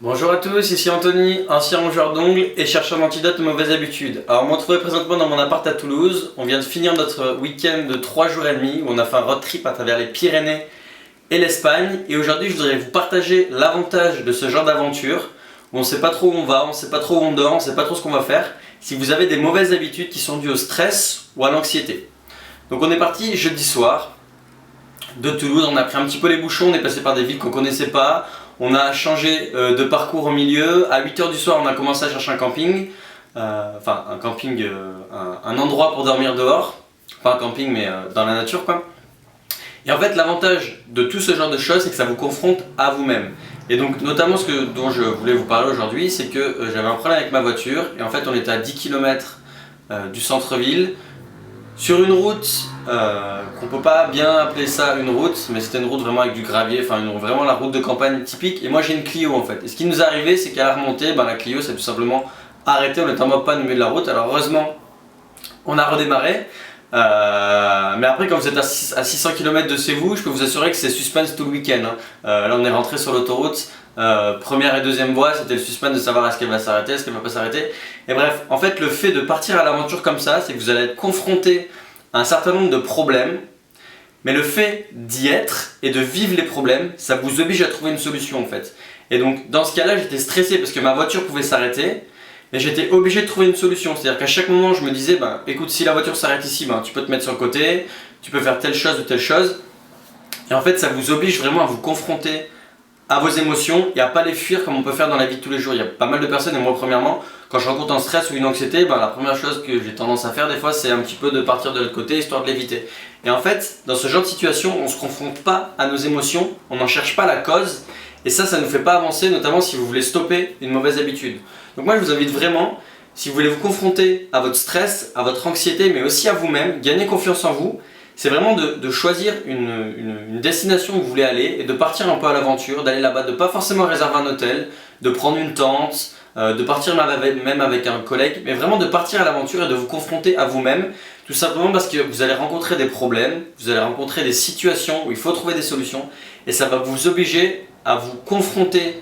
Bonjour à tous, ici Anthony, ancien rongeur d'ongles et chercheur d'antidote aux mauvaises habitudes. Alors on me retrouve présentement dans mon appart à Toulouse. On vient de finir notre week-end de 3 jours et demi où on a fait un road trip à travers les Pyrénées et l'Espagne. Et aujourd'hui je voudrais vous partager l'avantage de ce genre d'aventure où on ne sait pas trop où on va, on ne sait pas trop où on dort, on ne sait pas trop ce qu'on va faire si vous avez des mauvaises habitudes qui sont dues au stress ou à l'anxiété. Donc on est parti jeudi soir de Toulouse, on a pris un petit peu les bouchons, on est passé par des villes qu'on ne connaissait pas. On a changé de parcours au milieu. À 8h du soir, on a commencé à chercher un camping. Enfin, un camping, un endroit pour dormir dehors. Pas un camping, mais dans la nature, quoi. Et en fait, l'avantage de tout ce genre de choses, c'est que ça vous confronte à vous-même. Et donc, notamment dont je voulais vous parler aujourd'hui, c'est que j'avais un problème avec ma voiture. Et en fait, on était à 10 km du centre-ville. Sur une route qu'on peut pas bien appeler ça une route, mais c'était une route vraiment avec du gravier, enfin vraiment la route de campagne typique. Et moi j'ai une Clio en fait. Et ce qui nous est arrivé, c'est qu'à la remontée, la Clio s'est tout simplement arrêtée, on était en mode panne au milieu de la route. Alors heureusement, on a redémarré. Mais après, quand vous êtes à 600 km de chez vous, je peux vous assurer que c'est suspense tout le week-end. Là, on est rentré sur l'autoroute. Première et deuxième voie, c'était le suspense de savoir est-ce qu'elle va s'arrêter, est-ce qu'elle va pas s'arrêter. Et bref, en fait, le fait de partir à l'aventure comme ça, c'est que vous allez être confronté à un certain nombre de problèmes. Mais le fait d'y être et de vivre les problèmes, ça vous oblige à trouver une solution en fait. Et donc, dans ce cas-là, j'étais stressé parce que ma voiture pouvait s'arrêter. Mais j'étais obligé de trouver une solution, c'est-à-dire qu'à chaque moment je me disais, écoute, si la voiture s'arrête ici, tu peux te mettre sur le côté, tu peux faire telle chose ou telle chose. Et en fait ça vous oblige vraiment à vous confronter à vos émotions et à pas les fuir comme on peut faire dans la vie de tous les jours. Il y a pas mal de personnes, et moi premièrement, quand je rencontre un stress ou une anxiété, la première chose que j'ai tendance à faire des fois, c'est un petit peu de partir de l'autre côté, histoire de l'éviter. Et en fait, dans ce genre de situation, on ne se confronte pas à nos émotions, on n'en cherche pas la cause, et ça ne nous fait pas avancer, notamment si vous voulez stopper une mauvaise habitude. Donc moi je vous invite vraiment, si vous voulez vous confronter à votre stress, à votre anxiété, mais aussi à vous-même, gagner confiance en vous, c'est vraiment de choisir une destination où vous voulez aller et de partir un peu à l'aventure, d'aller là-bas, de pas forcément réserver un hôtel, de prendre une tente, de partir même avec un collègue, mais vraiment de partir à l'aventure et de vous confronter à vous-même, tout simplement parce que vous allez rencontrer des problèmes, vous allez rencontrer des situations où il faut trouver des solutions, et ça va vous obliger à vous confronter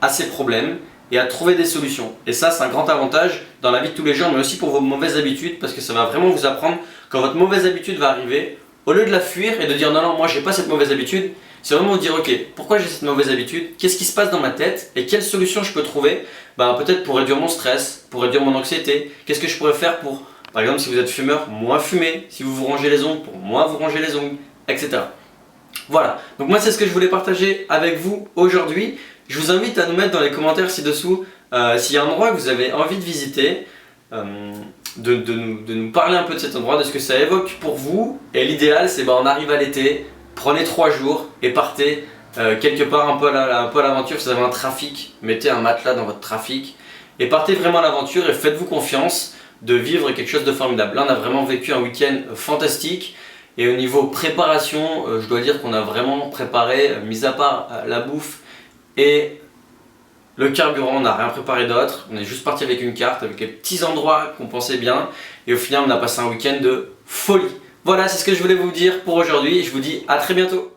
à ces problèmes et à trouver des solutions. Et ça, c'est un grand avantage dans la vie de tous les jours, mais aussi pour vos mauvaises habitudes, parce que ça va vraiment vous apprendre, quand votre mauvaise habitude va arriver, au lieu de la fuir et de dire non, moi j'ai pas cette mauvaise habitude, c'est vraiment vous dire ok, pourquoi j'ai cette mauvaise habitude, qu'est-ce qui se passe dans ma tête et quelle solution je peux trouver, peut-être pour réduire mon stress, pour réduire mon anxiété, qu'est-ce que je pourrais faire pour, par exemple si vous êtes fumeur, moins fumer, si vous vous rangez les ongles, pour moins vous ranger les ongles, etc. Voilà, donc moi c'est ce que je voulais partager avec vous aujourd'hui. Je vous invite à nous mettre dans les commentaires ci-dessous s'il y a un endroit que vous avez envie de visiter, de nous parler un peu de cet endroit, de ce que ça évoque pour vous. Et l'idéal c'est on arrive à l'été, prenez 3 jours et partez quelque part un peu à l'aventure. Si vous avez un trafic, mettez un matelas dans votre trafic et partez vraiment à l'aventure et faites-vous confiance de vivre quelque chose de formidable. Là on a vraiment vécu un week-end fantastique. Et au niveau préparation, je dois dire qu'on a vraiment préparé, mis à part la bouffe et le carburant, on n'a rien préparé d'autre. On est juste parti avec une carte, avec les petits endroits qu'on pensait bien. Et au final, on a passé un week-end de folie. Voilà, c'est ce que je voulais vous dire pour aujourd'hui. Je vous dis à très bientôt.